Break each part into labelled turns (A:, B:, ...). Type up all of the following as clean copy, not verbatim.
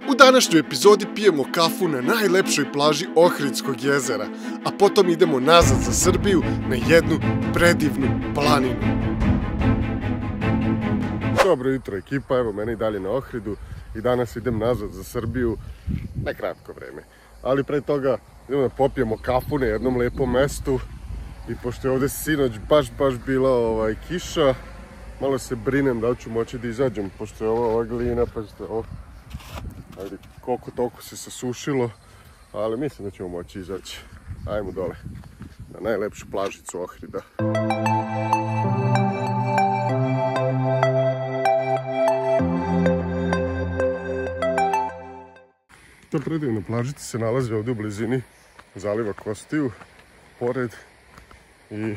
A: U današnjoj epizodi pijemo kafu na najlepšoj plaži Ohridskog jezera, a potom idemo nazad za Srbiju na jednu predivnu planinu. Dobro jutro ekipa, evo mene i dalje na Ohridu i danas idem nazad za Srbiju na kratko vreme. Ali pre toga idemo da popijemo kafu na jednom lepom mestu i pošto je ovde sinoć baš bila kiša, malo se brinem da li ću moći da izađem, pošto je ova glina, pazite ovo. Ajde, koliko toliko se sasušilo, ali mislim da ćemo moći izaći. Ajmo dole, na najlepšu plažicu Ohrida. Ta predivna plažica se nalazi ovdje u blizini zaliva Kostiju, pored i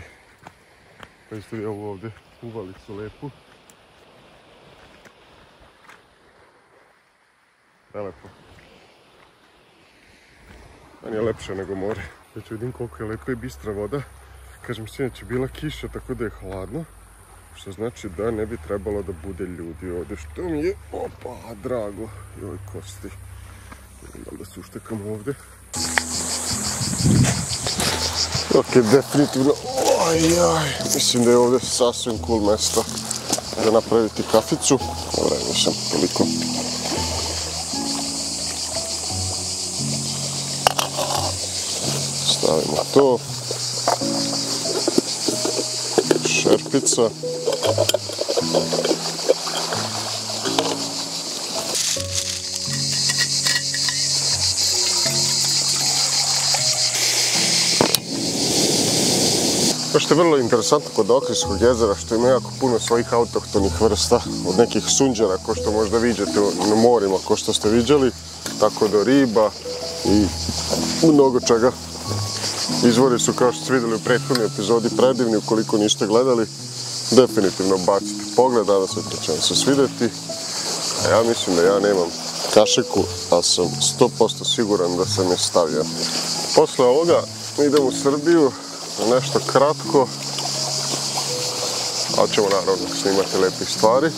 A: pazite ovo ovdje uvalicu lepu. Prelepo. Meni je lepše nego more. Već vidim koliko je lepa i bistra voda. Kažem, sinoć je bila kiša, tako da je hladno. Što znači da ne bi trebalo da bude ljudi ovdje. Što mi je, opa, drago. Joj, kosti. Vidim da li da se uštekam ovdje. Ok, definitivno. Ojaj, mislim da je ovdje sasvim cool mesto za napraviti kaficu. Dobro, nisam toliko. Stavimo to, šerpica, to što je vrlo interesantno kod Ohridskog jezera, što ima jako puno svojih autohtonih vrsta, od nekih sunđera, ko što možda viđete na morima, ko što ste viđali, tako do riba i mnogo čega. Izvori su, kao što ste vidjeli u prethodnoj epizodi, predivni. Ukoliko niste gledali, definitivno bacite pogled, nadam se da će vam se svidjeti. A ja mislim da ja nemam kašiku, ali sam 100% siguran da sam je stavio. Posle ovoga idem u Srbiju na nešto kratko, ali ćemo naravno snimati lepih stvari,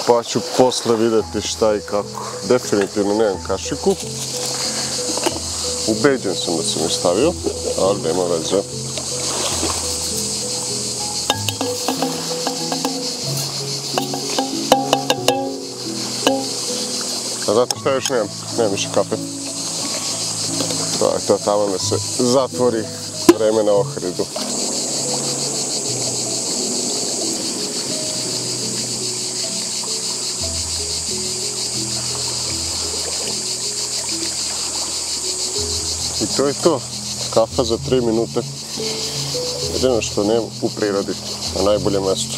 A: pa ću posle vidjeti šta i kako. Definitivno nemam kašiku. Ubeđen sam da sam je stavio, ali nema veze. A zato šta još nemam? Nemam više kafe. To je to tamo da se zatvori vreme na Ohridu. I to je to. Kafa za 3 minute. Jedino što nema u prirodi, na najboljem mjestu.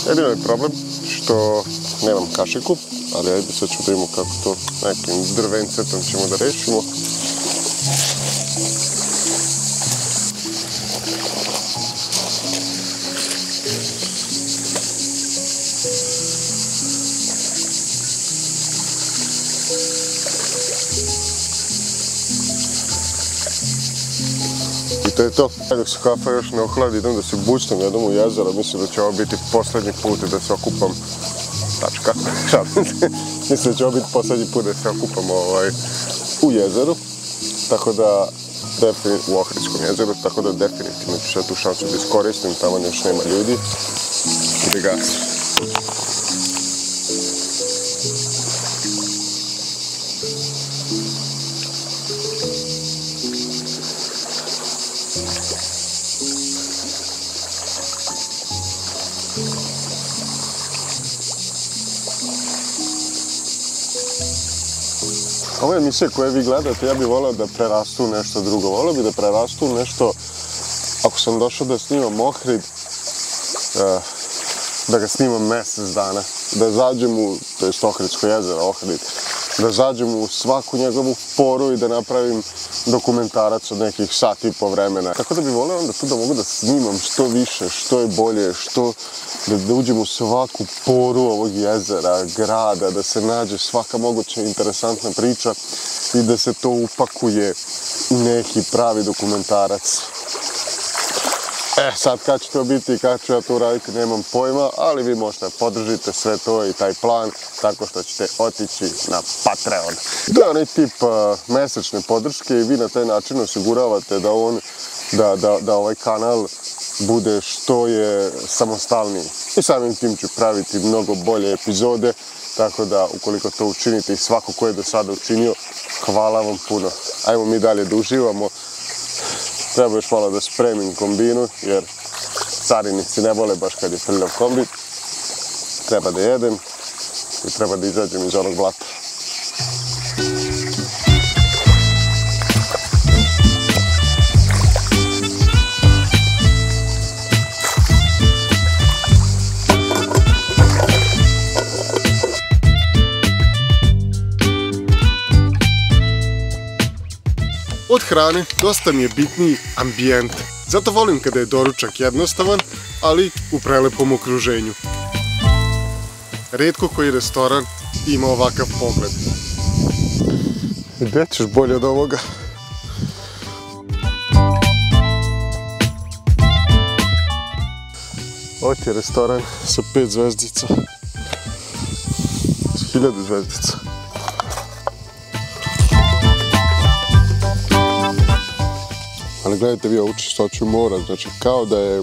A: Jedino je problem što nemam kašiku, ali ajde sad ću da imamo kako to nekim drvencetom ćemo da rešimo. To je to. Dok se kafa još ne ohladi, idem da se bućnem jednom u jezero. Mislim da će ovo biti posljednji put da se okupam. Tačka. Mislim da će ovo biti posljednji put da se okupam u jezeru. Tako da, u Ohridskom jezeru, tako da definitivno ću sad tu šansu da iskoristim. Tamo još nema ljudi. Ide gas. Ove emisije koje vi gledate, ja bih voleo da prerastu u nešto drugo. Voleo bih da prerastu u nešto, ako sam došao da snimam Ohrid, da ga snimam mjesec dana. Da zađem u, to jest Ohridsko jezero, Ohrid, da zađem u svaku njegovu poru i da napravim dokumentarac od nekih sat i po vremena. Tako da bih voleo onda tu da mogu da snimam što više, što je bolje, da uđem u svaku poru ovog jezera, grada, da se nađe svaka moguća interesantna priča i da se to upakuje u neki pravi dokumentarac. Sad kad će to biti i kad ću ja to uraditi, nemam pojma, ali vi možete podržite sve to i taj plan tako što ćete otići na Patreon. To je onaj tip mesečne podrške i vi na taj način osiguravate da ovaj kanal bude što je samostalniji. I samim tim ću praviti mnogo bolje epizode, tako da ukoliko to učinite i svako ko je do sada učinio, hvala vam puno. Ajmo mi dalje da uživamo. Treba još malo da spremim kombinu, jer carinici ne vole baš kad je prljav kombi. Treba da jedem i treba da izađem iz onog blata. Od hrane dosta mi je bitniji ambijent. Zato volim kada je doručak jednostavan, ali u prelepom okruženju. Rijetko koji restoran ima ovakav pogled. Gdje ćeš bolje od ovoga? Ovo je restoran sa 5 zvezdica. 1000 zvezdica. Ali gledajte vi ovu čistoću mora, znači kao da je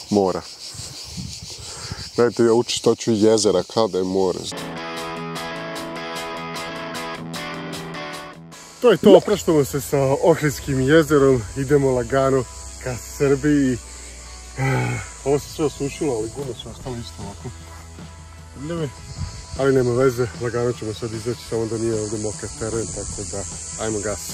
A: mora. Gledajte vi ovu čistoću jezera, kao da je more. To je to, opraštamo se sa Ohridskim jezerom, idemo lagano ka Srbiji. Ovo se sve osušilo, ali gume su ostale isto ovako. Ali nema veze, lagano ćemo sad izaći, samo da nije ovdje mokar teren, tako da ajmo gas.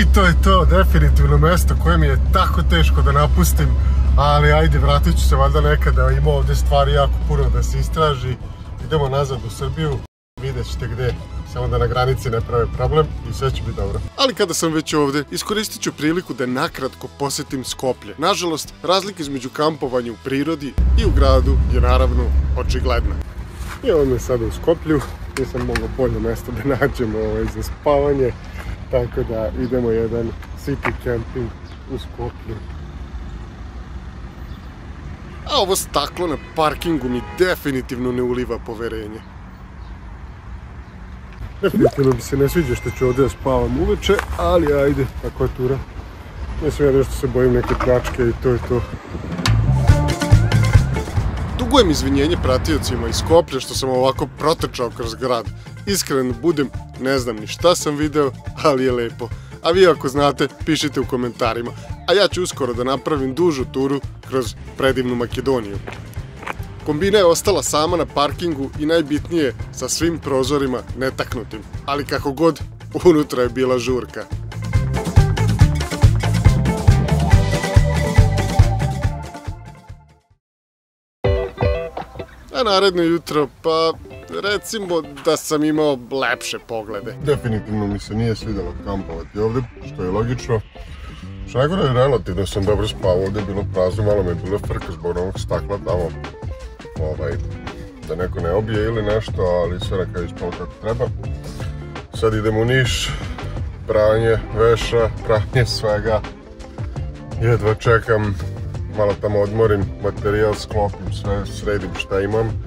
A: I to je to, definitivno mjesto koje mi je tako teško da napustim, ali ajde, vratit ću se valjda nekada, ima ovdje stvari jako puno da se istraži. Idemo nazad u Srbiju, vidjet ćete gdje, samo da na granici ne prave problem i sve će biti dobro. Ali kada sam već ovdje, iskoristit ću priliku da nakratko posjetim Skoplje. Nažalost, razlika između kampovanja u prirodi i u gradu je naravno očigledna. I ovo je sada u Skoplju, nisam mogao bolje mjesto da nađemo za spavanje. Tako da idemo jedan city camping u Skoplju. A ovo staklo na parkingu mi definitivno ne uliva poverenje. Definitivno mi se ne sviđa što ću ovdje da spavam uveče, ali ajde, tako je tura. Mislim ja nešto se bojim neke pljačke i to je to. Dugujem izvinjenje pratiocima iz Skoplja što sam ovako protrčao kroz grad. Iskren budem, ne znam ni šta sam video, ali je lepo. A vi ako znate, pišite u komentarima. A ja ću uskoro da napravim dužu turu kroz predivnu Makedoniju. Kombina je ostala sama na parkingu i najbitnije sa svim prozorima netaknutim. Ali kako god, unutra je bila žurka. A naredno jutro, pa recimo da sam imao lepše poglede. Definitivno mi se nije svidjelo kampovati ovdje, što je logično. Što najgore je relativno sam dobro spavao, ovdje je bilo prazno, malo me je bilo frka zbog ovog stakla tamo. Da neko ne obije ili nešto, ali sve na kraju ispalo kako treba. Sad idemo u Niš, pranje veša, pranje svega. Jedva čekam, malo tamo odmorim, materijal sklopim, sve sredim šta imam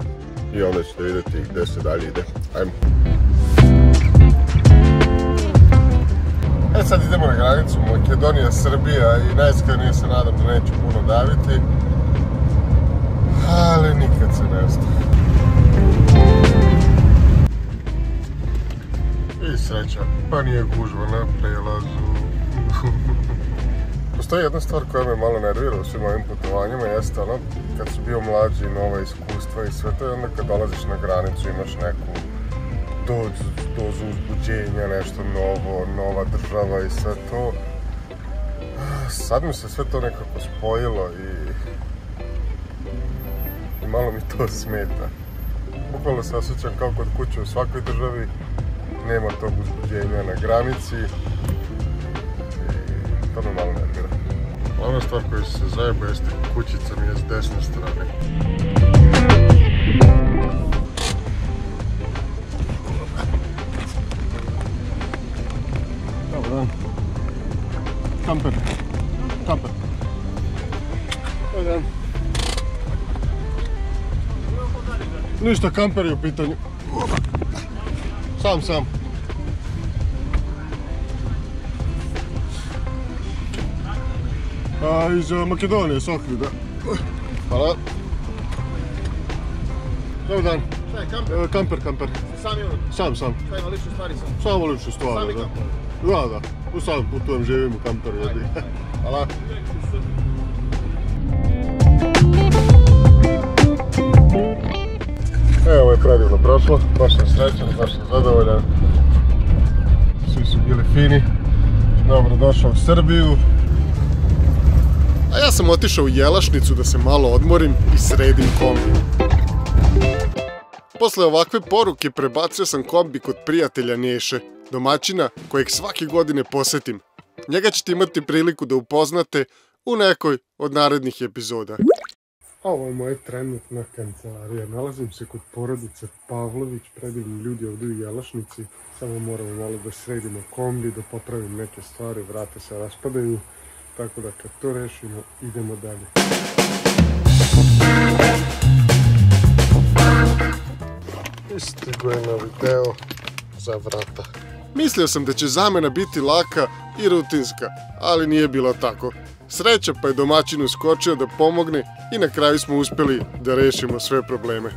A: i onda ćete vidjeti gdje se dalje ide. Ajmo. Sad idemo na granicu Makedonija, Srbija i najiskrenije se nadam da neću puno daviti, ali nikad se ne zna. I sreća, pa nije gužva na prelazu. Postoji jedna stvar koja me malo nervira u svim ovim putovanjima, jeste ono, kad su bio mlađi, nova iskustva i sve to, i onda kad dolaziš na granicu imaš neku dozu uzbuđenja, nešto novo, nova država i sve to. Sad mi se sve to nekako spojilo i malo mi to smeta. Bukvalno se osjećam kao kod kuće u svakoj državi, nema tog uzbuđenja na granici i to me malo nervira. Glavna stvar koja se zajeba jeste kućica mi je s desne strane. Dobar dan. Kamper. Kamper. Dobar dan. Ništa, kamper je u pitanju. Sam. Iz Makedonije, s Ohrida. Hvala. Dobar dan.
B: Šta je kamper?
A: Kamper.
B: Sam je unutra?
A: Sam.
B: Šta ima lične stvari sam?
A: Samo lične stvari,
B: Sami
A: da.
B: kamper?
A: Da. U sam putujem, živim u kamperu. Hvala. Evo, ovo je predivno prošlo, baš sam srećan, baš sam zadovoljan. Svi su bili fini. Dobro došao u Srbiju. A ja sam otišao u Jelašnicu da se malo odmorim i sredim kombi. Posle ovakve poruke prebacio sam kombi kod prijatelja Neše, domaćina kojeg svake godine posetim. Njega ćete imati priliku da upoznate u nekoj od narednih epizoda. Ovo je moja trenutna kancelarija. Nalazim se kod porodice Pavlović, predivni ljudi ovdje u Jelašnici. Samo moramo malo da sredimo kombi, da popravim neke stvari, vrata se raspadaju. Tako da kad to rešimo, idemo dalje. Stigo je novi deo za vrata. Mislio sam da će zamena biti laka i rutinska, ali nije bilo tako. Sreća pa je domaćin uskočio da pomogne i na kraju smo uspjeli da rešimo sve probleme.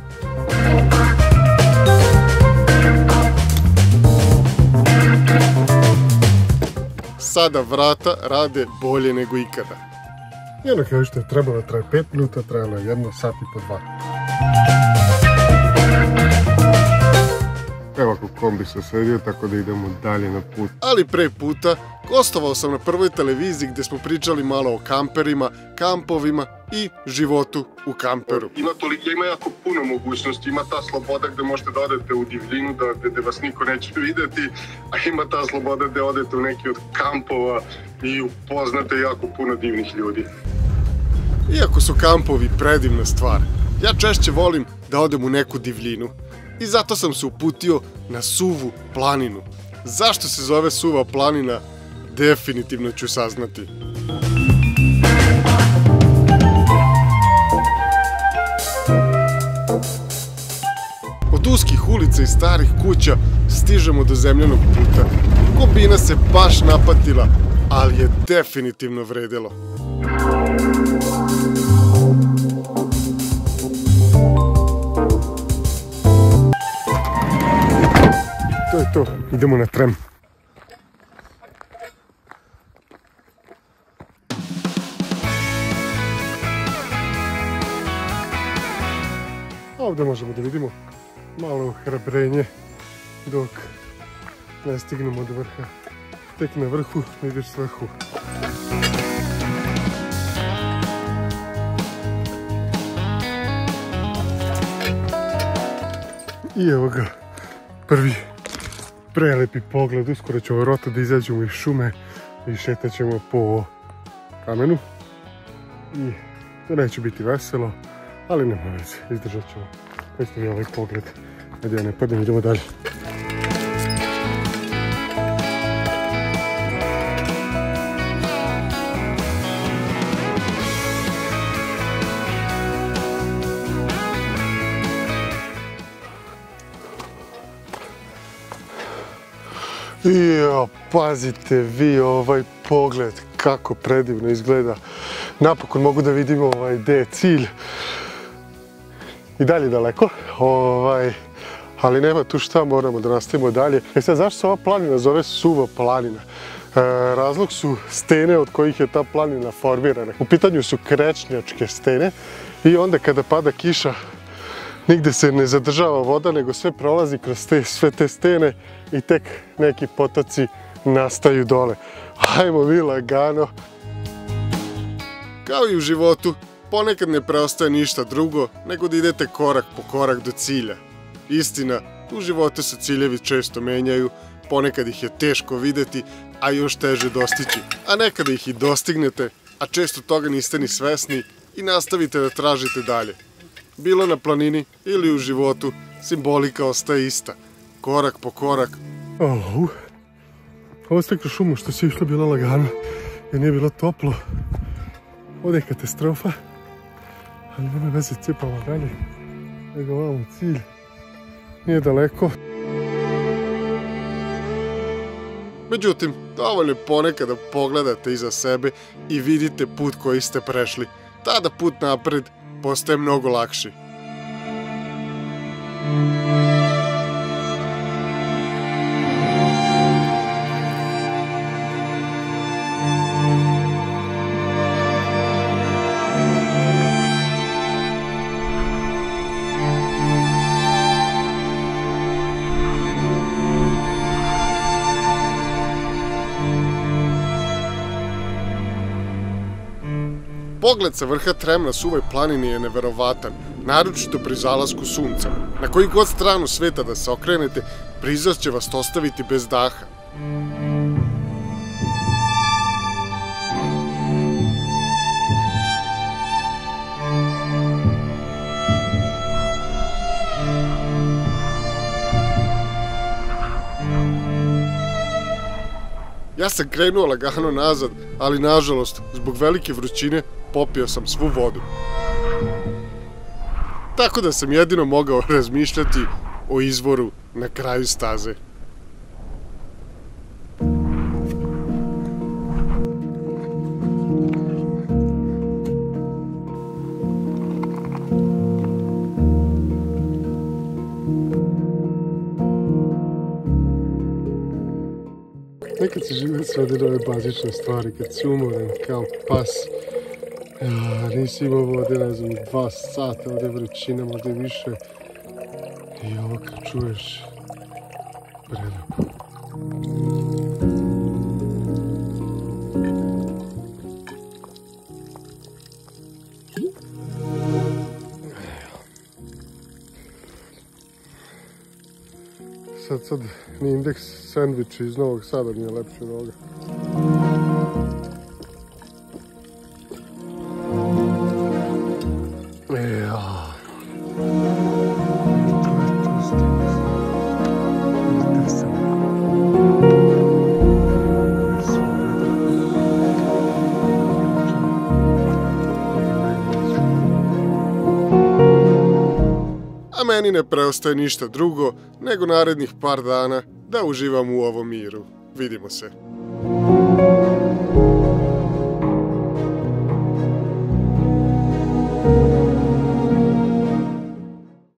A: Sada vrata rade bolje nego ikada. I ono kao što je trebalo traje 5 minuta, trajalo je 1 sat i po 2. Evo kako kombi se sredio, tako da idemo dalje na put. Ali pre puta gostovao sam na Prvoj televiziji gdje smo pričali malo o kamperima, kampovima i životu u kamperu. Ima jako puno mogućnosti, ima ta sloboda gdje možete da odete u divljinu, gdje vas niko neće vidjeti, a ima ta sloboda gdje odete u neki od kampova i upoznate jako puno divnih ljudi. Iako su kampovi predivna stvar, ja češće volim da odem u neku divljinu. I zato sam se uputio na Suvu planinu. Zašto se zove Suva planina, definitivno ću saznati. Od uskih ulica i starih kuća stižemo do zemljanog puta. Kombina se baš napatila, ali je definitivno vredelo. To je to, idemo na tram. Ovdje možemo da vidimo malo ohrabrenje dok ne stignemo do vrha. Tek na vrhu vidiš svrhu. I evo ga, prvi prelepi pogled. Uskoro ćemo vjerojatno da izađemo iz šume i šetat ćemo po kamenu. I to neće biti veselo, ali nema veze, izdržat ćemo. Isto mi ovaj pogled, da ja ne padem, idemo dalje. Jo, pazite vi ovaj pogled, kako predivno izgleda. Napokon mogu da vidim gdje je cilj. I dalje daleko, ali nema tu šta, moramo da nastavimo dalje. Sad, zašto se ova planina zove Suva planina? Razlog su stene od kojih je ta planina formirana. U pitanju su krečnjačke stene i onda kada pada kiša, nigde se ne zadržava voda, nego sve prolazi kroz sve te stene i tek neki potoci nastaju dole. Hajmo mi lagano. Kao i u životu, Ponekad ne preostaje ništa drugo nego da idete korak po korak do cilja. Istina, u životu se ciljevi često menjaju, ponekad ih je teško videti, a još teže dostići. A nekada ih i dostignete, a često toga niste ni svesni i nastavite da tražite dalje. Bilo na planini ili u životu, simbolika ostaje ista. Korak po korak. Ovo sve kroz šumu što se išlo bilo lagano, jer nije bilo toplo. Ovdje je katastrofa, ali nema veze, cepamo dalje. Nego ovamo cilj. Nije daleko. Međutim, dovoljno je ponekad da pogledate iza sebe i vidite put koji ste prešli. Tada put napred postaje mnogo lakši. Pogled sa vrha Trem na Suvoj planini je neverovatan, naročito pri zalasku sunca. Na koju god stranu sveta da se okrenete, prizor će vas ostaviti bez daha. Ja sam krenuo lagano nazad, ali nažalost, zbog velike vrućine, popio sam svu vodu. Tako da sam jedino mogao razmišljati o izvoru na kraju staze. Nekad se život svede do ove bazične stvari, kad si umoran kao pas, nisi imao vode, ne znam, 2 sata, ovdje vrućina, možda i više. I ovo kad čuješ, prelepo. Sad ni indeks sandvič iz Novog Sada nije lepši od ovoga. A meni ne preostaje ništa drugo nego narednih par dana da uživam u ovom miru. Vidimo se.